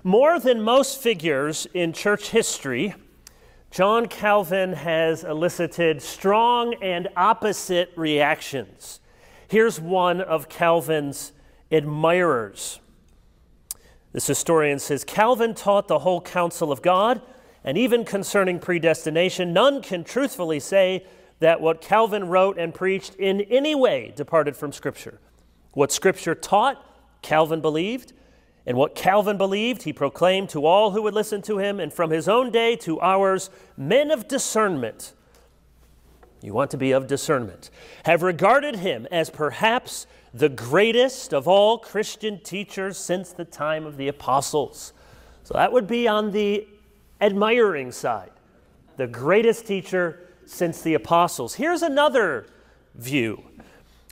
More than most figures in church history, John Calvin has elicited strong and opposite reactions. Here's one of Calvin's admirers. This historian says, Calvin taught the whole counsel of God, and even concerning predestination, none can truthfully say that what Calvin wrote and preached in any way departed from Scripture. What Scripture taught, Calvin believed, and what Calvin believed, he proclaimed to all who would listen to him, and from his own day to ours, men of discernment, you want to be of discernment, have regarded him as perhaps the greatest of all Christian teachers since the time of the apostles. So that would be on the admiring side, the greatest teacher since the apostles. Here's another view.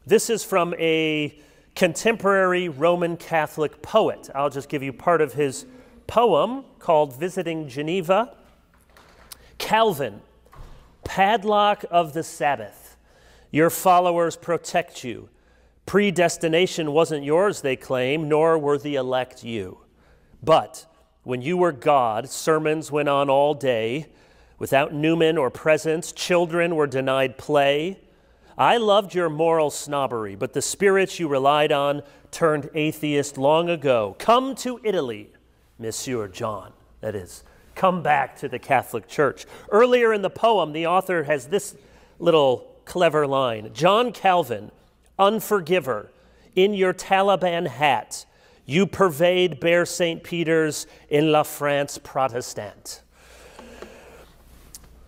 This is from a contemporary Roman Catholic poet. I'll just give you part of his poem called Visiting Geneva. Calvin, padlock of the Sabbath, your followers protect you. Predestination wasn't yours, they claim, nor were the elect you. But when you were God, sermons went on all day. Without Newman or presence, children were denied play. I loved your moral snobbery, but the spirits you relied on turned atheist long ago. Come to Italy, Monsieur John. That is, come back to the Catholic Church. Earlier in the poem, the author has this little clever line. John Calvin, unforgiver, in your Taliban hat, you pervade bare St. Peter's in La France Protestant.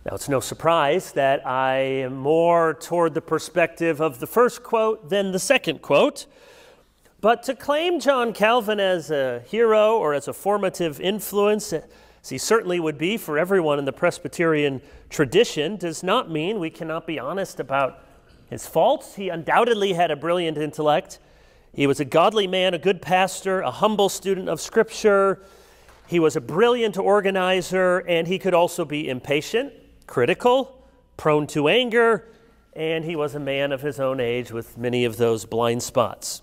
Now, it's no surprise that I am more toward the perspective of the first quote than the second quote. But to claim John Calvin as a hero or as a formative influence, as he certainly would be for everyone in the Presbyterian tradition, does not mean we cannot be honest about his faults. He undoubtedly had a brilliant intellect. He was a godly man, a good pastor, a humble student of Scripture. He was a brilliant organizer, and he could also be impatient, critical, prone to anger, and he was a man of his own age with many of those blind spots.